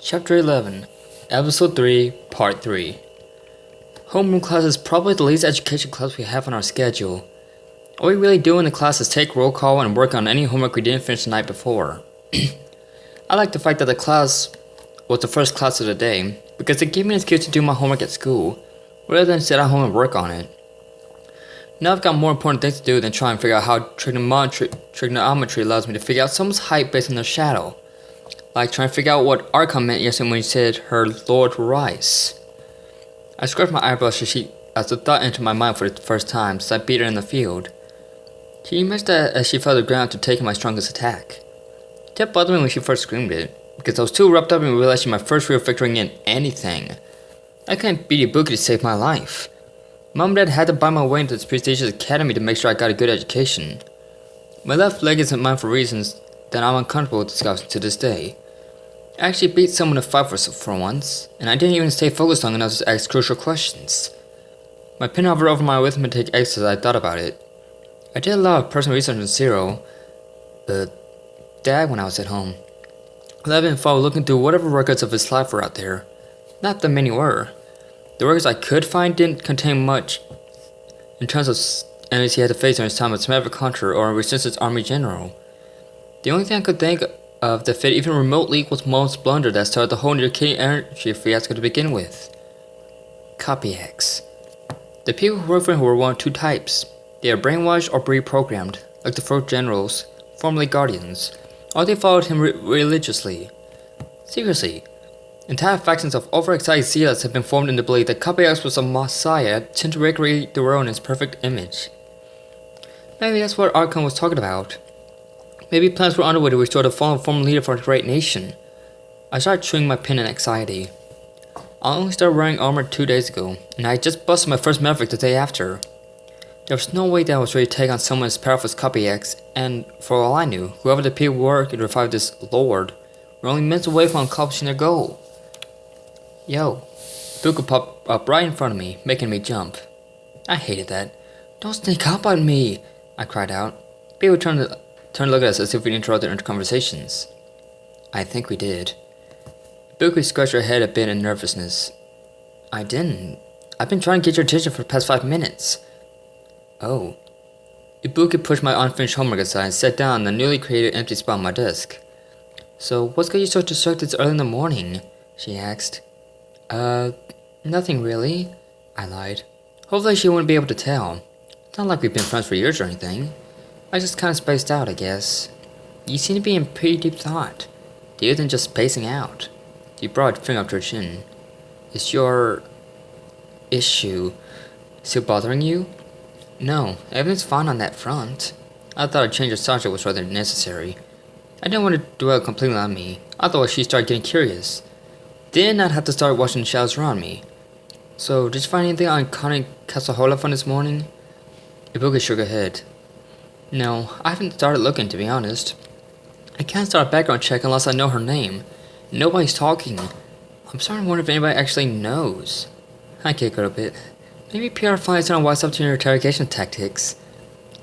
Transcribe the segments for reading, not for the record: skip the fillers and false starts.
Chapter 11, Episode 3, Part 3. Homeroom class is probably the least education class we have on our schedule. All we really do in the class is take roll call and work on any homework we didn't finish the night before. I like the fact that the class was the first class of the day because it gave me an excuse to do my homework at school, rather than sit at home and work on it. Now I've got more important things to do than try and figure out how trigonometry allows me to figure out someone's height based on their shadow. Like trying to figure out what Archon meant yesterday when he said her Lord Rice. I scratched my eyebrows as the thought entered my mind for the first time since I beat her in the field. She emerged as she fell to the ground to take my strongest attack. It kept bothering me when she first screamed it, because I was too wrapped up in realizing my first real victory in anything. I couldn't beat Ibuki to save my life. Mom and Dad had to buy my way into this prestigious academy to make sure I got a good education. My left leg isn't mine for reasons that I'm uncomfortable with discussing to this day. I actually beat someone to fight for once, and I didn't even stay focused long enough to ask crucial questions. My pen hovered over my arithmetic X as I thought about it. I did a lot of personal research on Zero, Dad when I was at home. 11 followed looking through whatever records of his life were out there. Not that many were. The records I could find didn't contain much in terms of enemies he had to face during his time as Maverick Hunter or a Resistance Army General. The only thing I could think of that fit even remotely was Mom's blunder that started the whole nuclear energy fiasco to begin with. Copyacts. The people who worked for him were one of two types. They are brainwashed or reprogrammed, like the first generals, formerly guardians, or they followed him religiously. Seriously, entire factions of overexcited zealots have been formed in the belief that Copyacts was a messiah sent to recreate the world in his perfect image. Maybe that's what Archon was talking about. Maybe plans were underway to restore the fallen former leader for a great nation. I started chewing my pen in anxiety. I only started wearing armor 2 days ago, and I had just busted my first Maverick the day after. There was no way that I was ready to take on someone as powerful as Copyacts, and for all I knew, whoever the people were to revive this Lord were only minutes away from accomplishing their goal. Yo, Buka popped up right in front of me, making me jump. I hated that. Don't sneak up on me, I cried out. People turned to look at us as if we interrupted our conversations. I think we did. Ibuki scratched her head a bit in nervousness. I didn't. I've been trying to get your attention for the past 5 minutes. Oh. Ibuki pushed my unfinished homework aside and sat down on the newly created empty spot on my desk. So, what's got you so distracted this early in the morning? She asked. Nothing really, I lied. Hopefully she wouldn't be able to tell. It's not like we've been friends for years or anything. I just kinda spaced out, I guess. You seem to be in pretty deep thought. Deeper than just spacing out. She brought a finger up to her chin. Is your issue still bothering you? No, everything's fine on that front. I thought a change of subject was rather necessary. I didn't want to dwell completely on me. Otherwise she started getting curious. Did not have to start watching the shadows around me. So, did you find anything on Connie Casahola from this morning? Ibuki shook her head. No, I haven't started looking, to be honest. I can't start a background check unless I know her name. Nobody's talking. I'm starting to wonder if anybody actually knows. I giggled a bit. Maybe PR finds out what's up to your interrogation tactics.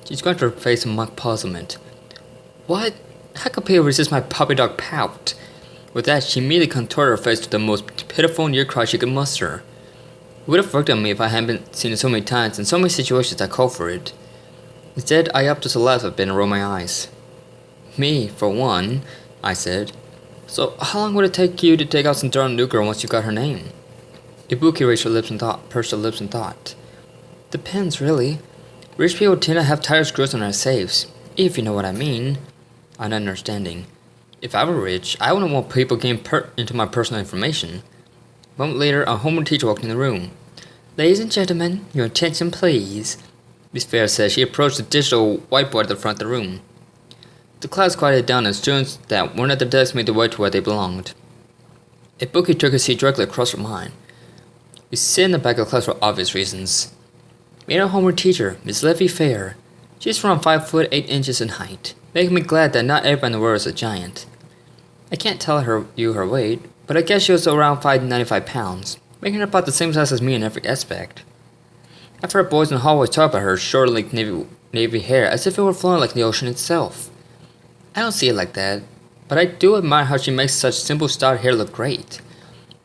She scrunched her face in mock puzzlement. What? How could people resist my puppy dog pout? With that, she immediately contorted her face to the most pitiful near cry she could muster. It would have worked on me if I hadn't seen it so many times in so many situations that called for it. Instead, I upped just to laugh a bit and rolled my eyes. Me, for one, I said. So, how long would it take you to take out some dirt on New Girl once you got her name? Ibuki raised her lips and pursed her lips in thought. Depends, really. Rich people tend to have tighter screws on their safes, if you know what I mean. I'm not understanding. If I were rich, I wouldn't want people getting into my personal information. A moment later, a homeroom teacher walked in the room. Ladies and gentlemen, your attention please. Miss Fair said. She approached the digital whiteboard at the front of the room. The class quieted down and students that weren't at their desks made their way to where they belonged. Ibuki took a seat directly across from mine. We sit in the back of the class for obvious reasons. We had a homeroom teacher, Miss Levy Fair. She's around 5 foot 8 inches in height, making me glad that not everybody in the world is a giant. I can't tell you her weight, but I guess she was around 595 pounds, making her about the same size as me in every aspect. I've heard boys in the hallways talk about her short, navy hair as if it were flowing like the ocean itself. I don't see it like that, but I do admire how she makes such simple starred hair look great.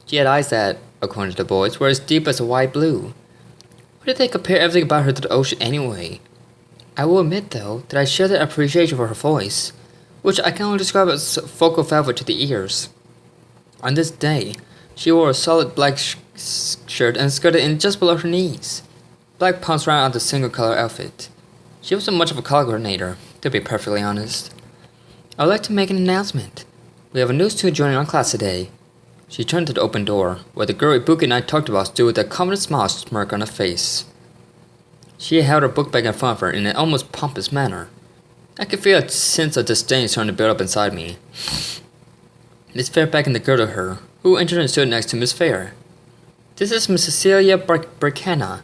She had eyes that, according to the boys, were as deep as a wide blue. Why did they compare everything about her to the ocean anyway? I will admit, though, that I share the appreciation for her voice, which I can only describe as vocal velvet to the ears. On this day, she wore a solid black shirt and skirted in just below her knees. Black pumps round out the single-color outfit. She wasn't much of a color coordinator, to be perfectly honest. I would like to make an announcement. We have a new student joining our class today. She turned to the open door, where the girl Ibuki and I talked about stood with a confident smile smirk on her face. She held her book bag in front of her in an almost pompous manner. I could feel a sense of disdain starting to build up inside me. Miss Fair beckoned the girl to her, who entered and stood next to Miss Fair. This is Miss Cecilia Burkana.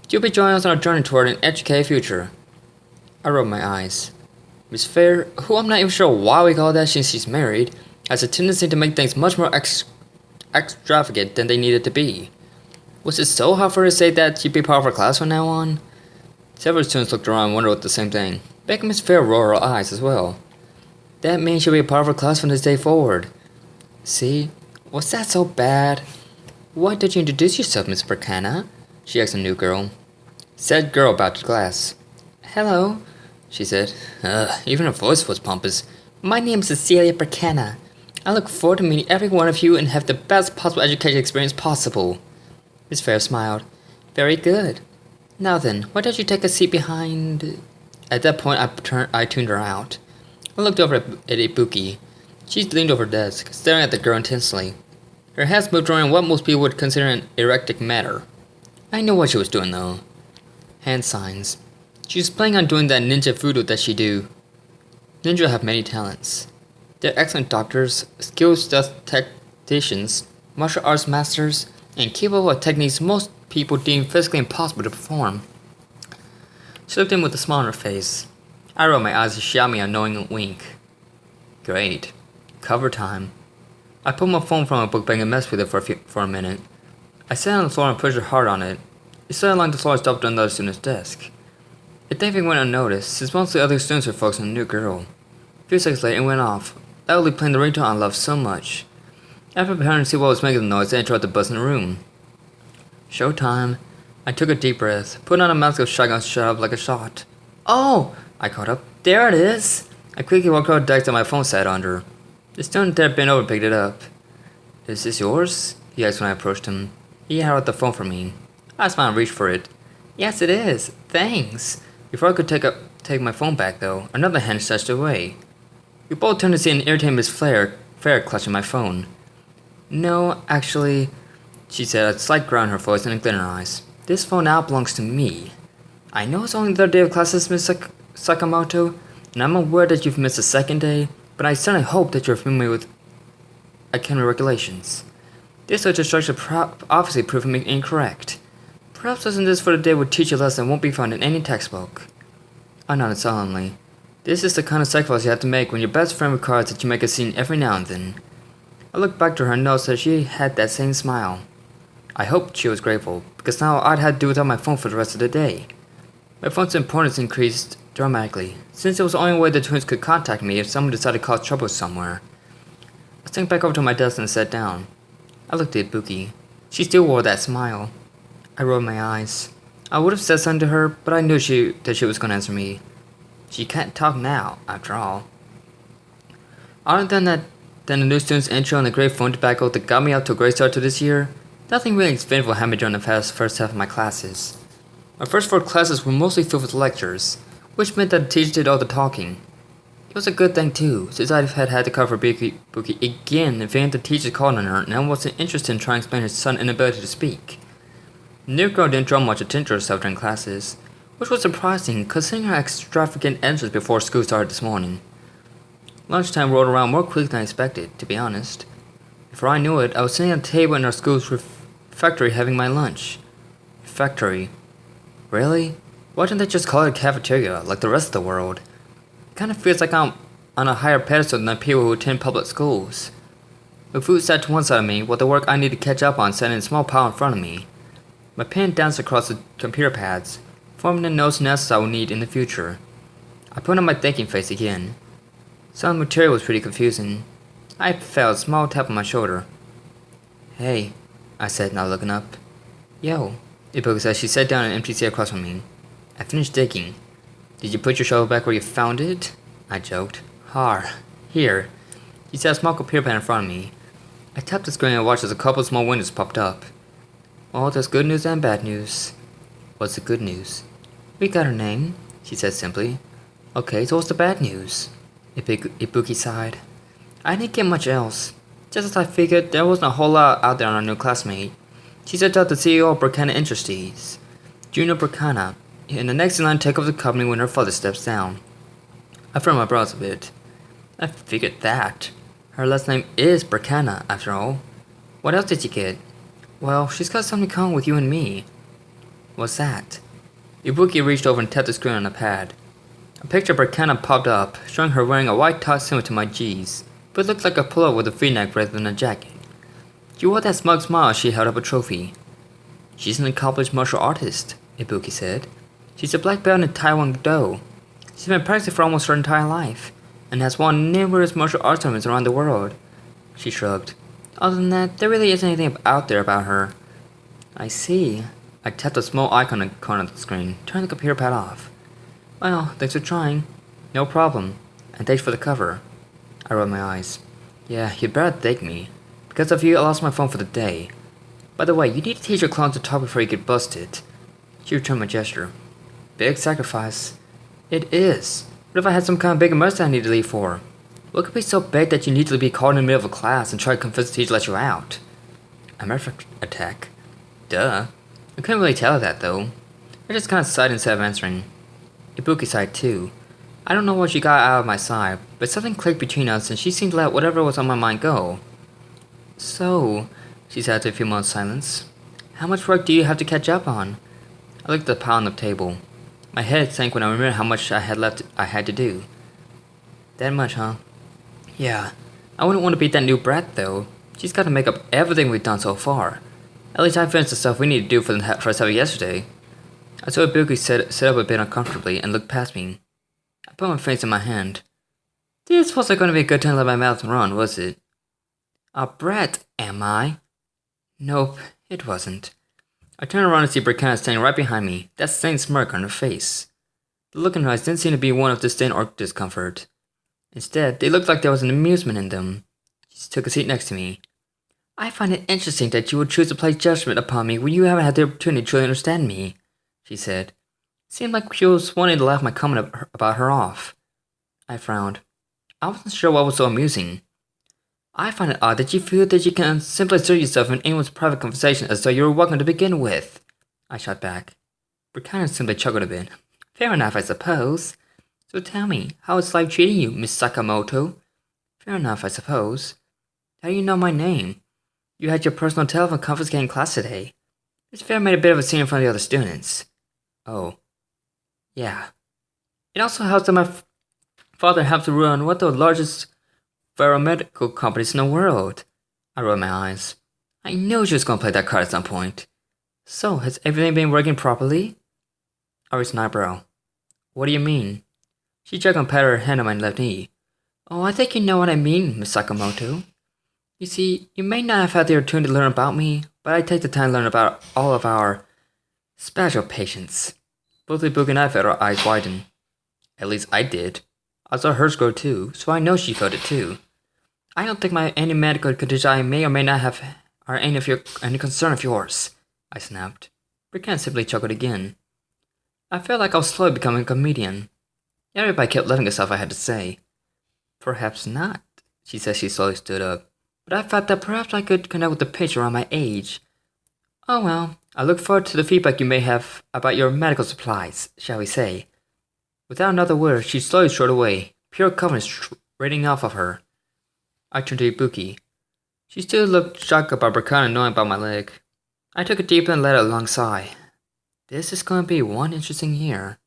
You'll be joining us on our journey toward an educated future. I rolled my eyes. Miss Fair, who I'm not even sure why we call that since she's married, has a tendency to make things much more extravagant than they needed to be. Was it so hard for her to say that she'd be part of our class from now on? Several students looked around and wondered what the same thing. Making Miss Fair roll her eyes as well. That means she'll be a part of our class from this day forward. See? Was that so bad? Why did you introduce yourself, Miss Burkana? She asked the new girl. Said girl bowed to class. Hello, she said. Even her voice was pompous. My name is Cecilia Burkana. I look forward to meeting every one of you and have the best possible education experience possible. Miss Fair smiled. Very good. Now then, why don't you take a seat behind... At that point, I tuned her out. I looked over at Ibuki. She leaned over her desk, staring at the girl intensely. Her hands moved around what most people would consider an erectic matter. I knew what she was doing, though. Hand signs. She was planning on doing that ninja voodoo that she do. Ninja have many talents. They're excellent doctors, skilled stealth tacticians, martial arts masters, and capable of techniques most people deem physically impossible to perform. She looked in with a smile on her face. I rolled my eyes and shot me a knowing wink. Great. Cover time. I pulled my phone from my book bag and messed with it for a minute. I sat on the floor and pushed hard on it. It slid along the floor and stopped on another student's desk. It thankfully went unnoticed, since most of the other students were focused on the new girl. A few seconds later, it went off, loudly playing the ringtone I loved so much. After preparing to see what was making the noise, I interrupted the buzz in the room. Showtime. I took a deep breath, put on a mask of shotgun, shut up like a shot. Oh! I caught up. There it is! I quickly walked over the desk that my phone sat under. The student there bent over and picked it up. Is this yours? He asked when I approached him. He held out the phone for me. I smiled and reached for it. Yes, it is. Thanks. Before I could take my phone back, though, another hand snatched it away. We both turned to see an irritated Miss Fair clutching my phone. No, actually, she said, a slight growl in her voice and a glint in her eyes. This phone now belongs to me. I know it's only the third day of classes, Miss Sakamoto, and I'm aware that you've missed the second day, but I certainly hope that you're familiar with academy regulations. This such instruction obviously proved me incorrect. Perhaps lesson this for the day would teach a lesson that won't be found in any textbook. I nodded solemnly. This is the kind of sacrifice you have to make when your best friend requires that you make a scene every now and then. I looked back to her and noticed that she had that same smile. I hoped she was grateful, because now I'd have to do without my phone for the rest of the day. My phone's importance increased dramatically, since it was the only way the twins could contact me if someone decided to cause trouble somewhere. I sank back over to my desk and sat down. I looked at Ibuki. She still wore that smile. I rolled my eyes. I would have said something to her, but I knew that she was going to answer me. She can't talk now, after all. Other than the new student's intro and the great phone tobacco that got me out to a great start to this year, nothing really eventful happened during the first half of my classes. My first 4 classes were mostly filled with lectures, which meant that the teacher did all the talking. It was a good thing too, since I had to cover Ibuki again if any of the teachers called on her and I wasn't interested in trying to explain her son's inability to speak. The new girl didn't draw much attention to herself during classes, which was surprising considering her extravagant entrance before school started this morning. Lunchtime rolled around more quickly than I expected, to be honest. Before I knew it, I was sitting at a table in our school's refectory having my lunch. Refectory. Really? Why didn't they just call it a cafeteria, like the rest of the world? It kind of feels like I'm on a higher pedestal than the people who attend public schools. The food sat to one side of me, while the work I need to catch up on sat in a small pile in front of me. My pen danced across the computer pads, forming the notes and answers I will need in the future. I put on my thinking face again. Some material was pretty confusing. I felt a small tap on my shoulder. Hey, I said, not looking up. Yo, Ibuki said. She sat down in an empty seat across from me. I finished digging. Did you put your shovel back where you found it? I joked. Har. Here. She set a small computer pan in front of me. I tapped the screen and watched as a couple of small windows popped up. Well, there's good news and bad news. What's the good news? We got her name, she said simply. Okay, so what's the bad news? Ibuki sighed. I didn't get much else. Just as I figured, there wasn't a whole lot out there on our new classmate. She stepped out the CEO of Burkana Industries, Junior Burkana, in the next in line to take over the company when her father steps down. I furrowed my brows a bit. I figured that. Her last name is Burkana, after all. What else did you get? Well, she's got something in common with you and me. What's that? Ibuki reached over and tapped the screen on a pad. A picture of Burkana popped up, showing her wearing a white top similar to my G's, but it looked like a pullover with a V-neck rather than a jacket. She wore that smug smile as she held up a trophy. She's an accomplished martial artist, Ibuki said. She's a black belt in Taekwondo. She's been practicing for almost her entire life, and has won numerous martial arts tournaments around the world. She shrugged. Other than that, there really isn't anything out there about her. I see. I tapped a small icon in the corner of the screen, turning the computer pad off. Well, thanks for trying. No problem. And thanks for the cover. I rolled my eyes. Yeah, you'd better thank me. Because of you, I lost my phone for the day. By the way, you need to teach your clone to talk before you get busted. She returned my gesture. Big sacrifice. It is. What if I had some kind of big emergency I need to leave for? What could be so big that you need to be called in the middle of a class and try to convince the teacher to let you out? A murder attack? Duh. I couldn't really tell her that, though. I just kind of sighed instead of answering. Ibuki sighed, too. I don't know what she got out of my sigh, but something clicked between us and she seemed to let whatever was on my mind go. So, she said after a few moments' silence, how much work do you have to catch up on? I looked at the pile on the table. My head sank when I remembered how much I had to do. That much, huh? Yeah. I wouldn't want to beat that new brat, though. She's got to make up everything we've done so far. At least I finished the stuff we need to do for the first half of yesterday. I saw Ibuki sit up a bit uncomfortably and looked past me. I put my face in my hand. This wasn't going to be a good time to let my mouth run, was it? A brat, am I? Nope, it wasn't. I turned around to see Burkana standing right behind me, that same smirk on her face. The look in her eyes didn't seem to be one of disdain or discomfort. Instead, they looked like there was an amusement in them. She took a seat next to me. I find it interesting that you would choose to place judgment upon me when you haven't had the opportunity to truly understand me, she said. It seemed like she was wanting to laugh my comment about her off. I frowned. I wasn't sure what was so amusing. I find it odd that you feel that you can simply insert yourself in anyone's private conversation as though you were welcome to begin with, I shot back. Burkana simply chuckled a bit. Fair enough, I suppose. So tell me, how is life treating you, Miss Sakamoto? Fair enough, I suppose. How do you know my name? You had your personal telephone confiscated in class today. Miss Fair made a bit of a scene in front of the other students. Oh. Yeah. It also helps that my father helped to run one of the largest pharmaceutical companies in the world. I rolled my eyes. I knew she was going to play that card at some point. So, has everything been working properly? I raised an eyebrow. What do you mean? She checked and patted her hand on my left knee. Oh, I think you know what I mean, Miss Sakamoto. You see, you may not have had the opportunity to learn about me, but I take the time to learn about all of our special patients. Both Ibuki and I felt our eyes widen. At least I did. I saw hers grow too, so I know she felt it too. I don't think any medical condition I may or may not have are any concern of yours, I snapped. Burkana simply chuckled again. I felt like I was slowly becoming a comedian. Everybody kept laughing at stuff I had to say. Perhaps not, she said. She slowly stood up. But I thought that perhaps I could connect with the patient around my age. Oh well, I look forward to the feedback you may have about your medical supplies, shall we say. Without another word, she slowly strode away, pure confidence radiating off of her. I turned to Ibuki. She still looked shocked about Burkana knowing about my leg. I took a deep and let out a long sigh. This is going to be one interesting year.